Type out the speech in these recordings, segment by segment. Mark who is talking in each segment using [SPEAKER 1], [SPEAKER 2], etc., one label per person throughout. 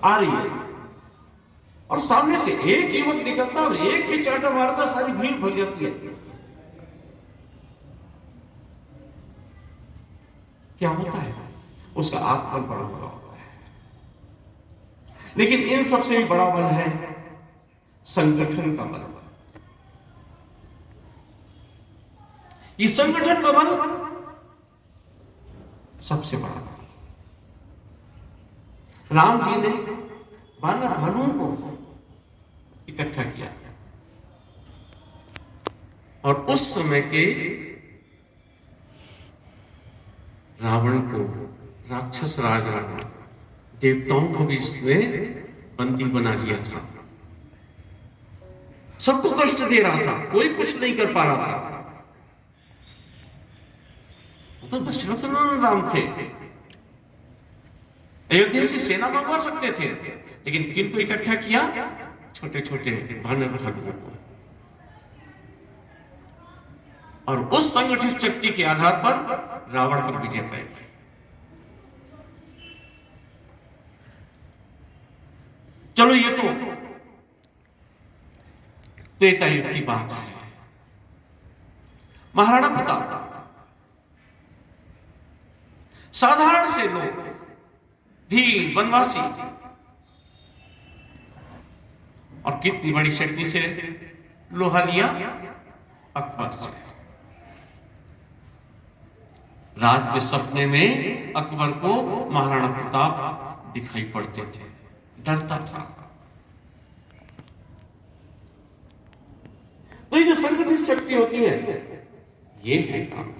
[SPEAKER 1] आ रही है और सामने से एक युवक निकलता और एक की चाटा मारता, सारी भीड़ भग जाती है। क्या होता है? उसका आत्मबल बड़ा हुआ होता है। लेकिन इन सबसे भी बड़ा बल है संगठन का बल। ये संगठन का बल सबसे बड़ा बल। राम जी ने वानर भालुओं को इकट्ठा किया और उस समय के रावण को, राक्षस राज रावण, देवताओं को भी इसने बंदी बना लिया था। सबको कष्ट दे रहा था, कोई कुछ नहीं कर पा रहा था। तो दशरथ राम थे, अयोध्या से सेना मंगवा सकते थे, लेकिन किनको इकट्ठा किया? छोटे छोटे वानर भालुओं को। और उस संगठित शक्ति के आधार पर रावण पर विजय पाई। चलो ये तो त्रेता युग की बात है। महाराणा प्रताप साधारण से लोग भी वनवासी और कितनी बड़ी शक्ति से लोहा लिया? अकबर से। रात के सपने में अकबर को महाराणा प्रताप दिखाई पड़ते थे, डरता था। तो ये जो संगठित शक्ति होती है, ये है काम की।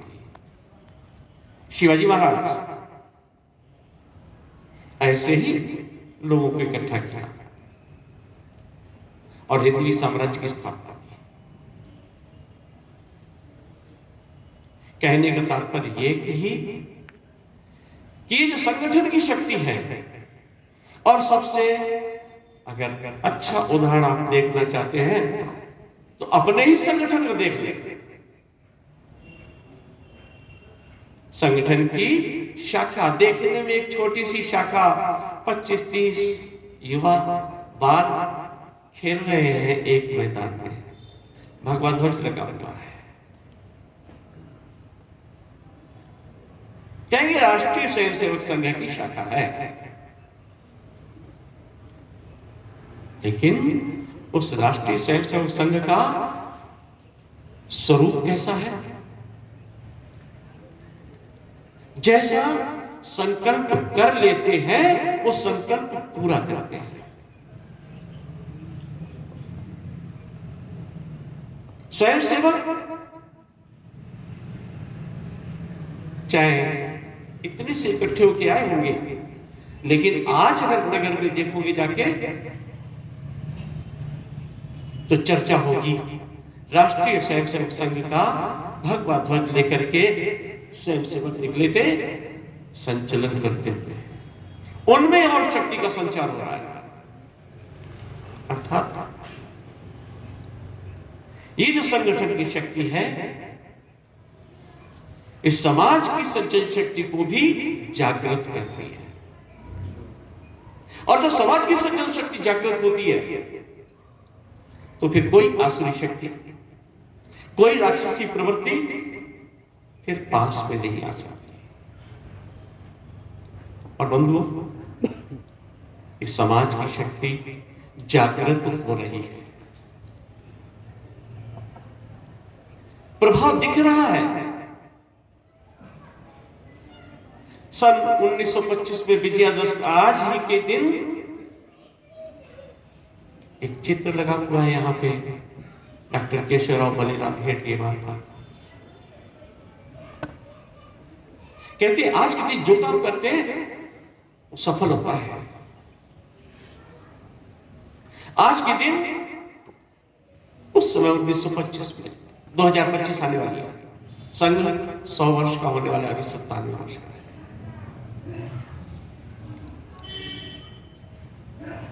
[SPEAKER 1] शिवाजी महाराज ऐसे ही लोगों को इकट्ठा किया और हिंदवी साम्राज्य की स्थापना की। कहने का तात्पर्य ये कि जो संगठन की शक्ति है, और सबसे अगर अच्छा उदाहरण आप देखना चाहते हैं तो अपने ही संगठन को देख ले। संगठन की शाखा देखने में एक छोटी सी शाखा, 25-30 युवा बाल खेल रहे हैं एक मैदान में, भगवा ध्वज लगा हुआ है। कहेंगे राष्ट्रीय स्वयंसेवक संघ की शाखा है, लेकिन उस राष्ट्रीय स्वयंसेवक संघ का स्वरूप कैसा है? जैसा संकल्प कर लेते हैं वो संकल्प पूरा करते हैं। स्वयंसेवक चाहे इतने से इकट्ठे होके आए होंगे, लेकिन आज अगर नगर में देखोगे जाके तो चर्चा होगी राष्ट्रीय स्वयंसेवक संघ का भगवा ध्वज लेकर के स्वयंसेवक निकले थे संचलन करते हुए। उनमें और शक्ति का संचार हो रहा है। अर्थात ये जो संगठन की शक्ति है, इस समाज की संचलन शक्ति को भी जागृत करती है। और जब समाज की संचलन शक्ति जागृत होती है तो फिर कोई आसुरी शक्ति, कोई राक्षसी प्रवृत्ति फिर पास में नहीं आ सकती। और बंधुओं, इस समाज की शक्ति जागृत हो रही है, प्रभाव दिख रहा है। सन 1925 में विजयादशमी, आज ही के दिन एक चित्र लगा हुआ है यहाँ पे डॉक्टर केशवराव बलिराम हेडगेवार का। कहते हैं आज के दिन जो काम करते हैं वो सफल होता है। आज के दिन उस समय 1925 में, 2025 आने वाली है, संघ 100 वर्ष का होने वाला, अभी 97 वर्ष का है।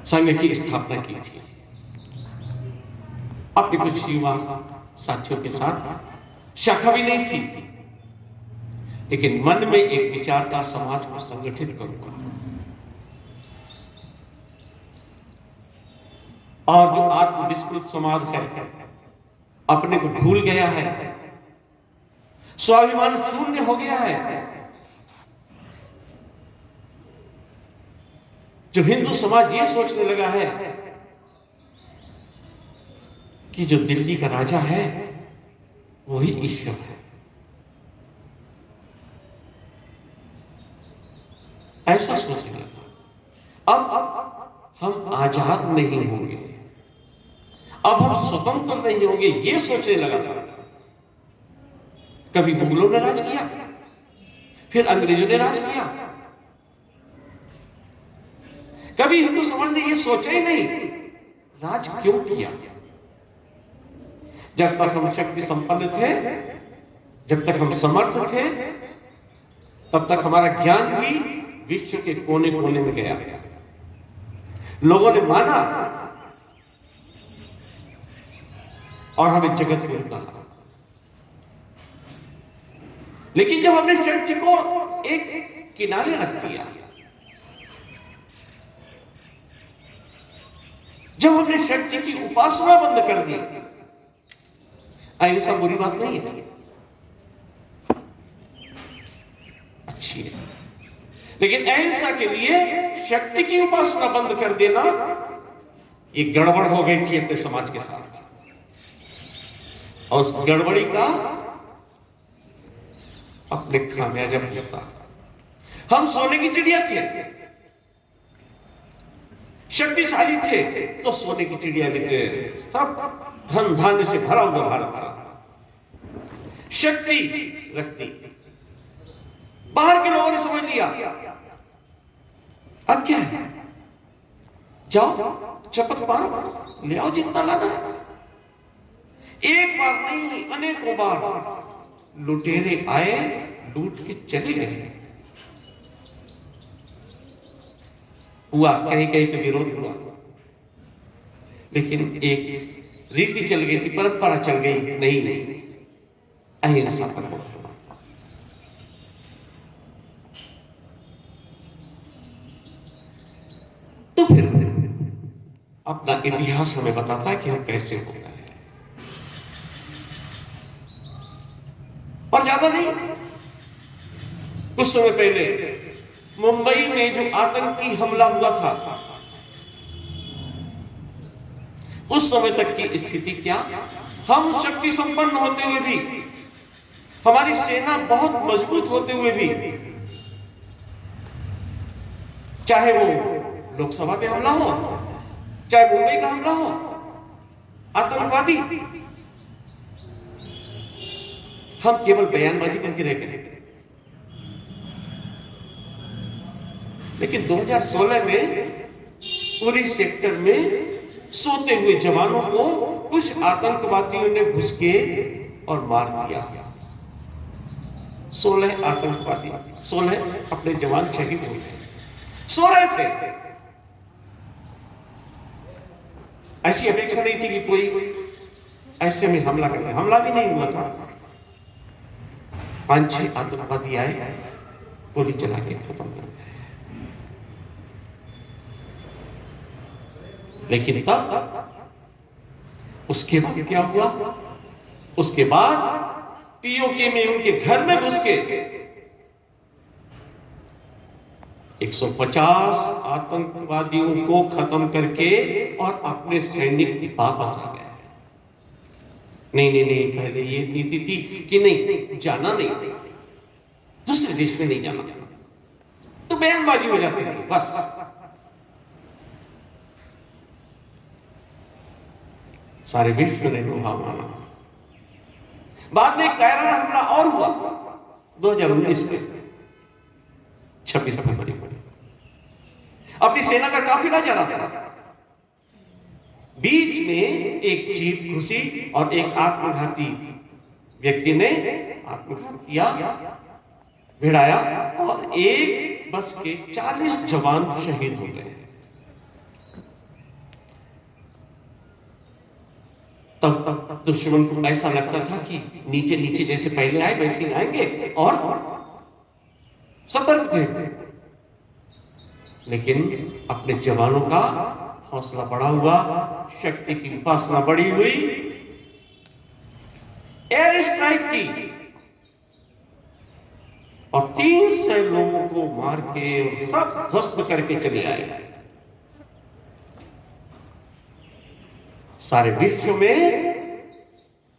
[SPEAKER 1] संघ की स्थापना की थी अपने कुछ युवा साथियों के साथ। शाखा भी नहीं थी, लेकिन मन में एक विचार था, समाज को संगठित करूंगा। और जो आत्मविस्मृत समाज है, अपने को भूल गया है, स्वाभिमान शून्य हो गया है, जो हिंदू समाज ये सोचने लगा है कि जो दिल्ली का राजा है वही ईश्वर है, ऐसा सोचने लगा। अब हम आजाद नहीं होंगे, अब हम स्वतंत्र नहीं होंगे, ये सोचने लगा था। कभी मुगलों ने राज किया, फिर अंग्रेजों ने राज किया, कभी हिंदू समाज ने ये सोचा ही नहीं राज क्यों किया। जब तक हम शक्ति संपन्न थे, जब तक हम समर्थ थे, तब तक हमारा ज्ञान भी विश्व के कोने कोने में गया। लोगों ने माना और हमें जगत गुरु कहा। लेकिन जब हमने शक्ति को एक किनारे रख दिया, जब हमने शक्ति की उपासना बंद कर दी, अहिंसा बुरी बात नहीं है, अच्छी है, लेकिन अहिंसा के लिए शक्ति की उपासना बंद कर देना ये गड़बड़ हो गई थी अपने समाज के साथ। और उस गड़बड़ी का अपने खामियाजा भुगता। हम सोने की चिड़िया थे, शक्तिशाली थे, तो सोने की चिड़िया भी थे, सब धन धान्य से भरा हुआ भारत था, शक्ति रखती। बाहर के लोगों ने समझ लिया अब क्या है, जाओ चपत मारो, ले आओ जितना लाना है। एक बार नहीं, अनेकों बार लुटेरे आए, लूट के चले गए। हुआ कहीं कहीं पे विरोध हुआ, लेकिन एक रीति चल गई थी, परंपरा चल गई, नहीं अहिंसा पर हुआ। तो फिर अपना इतिहास हमें बताता है कि हम कैसे हो गए। और ज्यादा नहीं, कुछ समय पहले मुंबई में जो आतंकी हमला हुआ था, उस समय तक की स्थिति क्या, हम शक्ति संपन्न होते हुए भी, हमारी सेना बहुत मजबूत होते हुए भी, चाहे वो लोकसभा पे हमला हो, चाहे मुंबई का हमला हो, आतंकवादी, हम केवल बयानबाजी करके रह गए। लेकिन 2016 में पूरी सेक्टर में सोते हुए जवानों को कुछ आतंकवादियों ने घुस के और मार दिया। 16 आतंकवादी, 16 अपने जवान शहीद हो गए, सो रहे थे। ऐसी अपेक्षा नहीं थी कि कोई ऐसे में हमला करे, हमला भी नहीं हुआ था। 5-6 आतंकवादी आए, गोली चला के खत्म कर गए। लेकिन तब उसके बाद क्या हुआ, उसके बाद पीओके में उनके घर में घुस के 150 आतंकवादियों को खत्म करके और अपने सैनिक वापस आ गए। नहीं, पहले ये नीति थी कि नहीं, जाना नहीं, दूसरे देश में नहीं जाना, तो बयानबाजी हो जाती थी बस। सारे विश्व ने लोहा माना। बाद में कायरा हमला और हुआ 2019 में, 26 फरवरी को। अपनी सेना का काफिला जा रहा था, बीच में एक जीप घुसी और एक आत्मघाती व्यक्ति ने आत्मघात किया, भिड़ाया और एक बस के 40 जवान शहीद हो गए। तब दुश्मन को ऐसा लगता था कि नीचे नीचे जैसे पहले आए वैसे ही आएंगे, और सतर्क थे। लेकिन अपने जवानों का हौसला बढ़ा हुआ, शक्ति की उपासना बढ़ी हुई, एयर स्ट्राइक की और 300 लोगों को मार के सब ध्वस्त करके चले आए। सारे विश्व में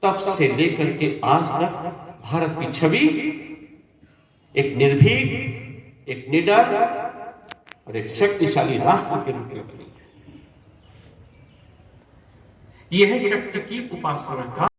[SPEAKER 1] तब से लेकर के आज तक भारत की छवि एक निर्भीक, एक निडर और एक शक्तिशाली राष्ट्र के रूप में बनी है। यह है शक्ति की उपासना का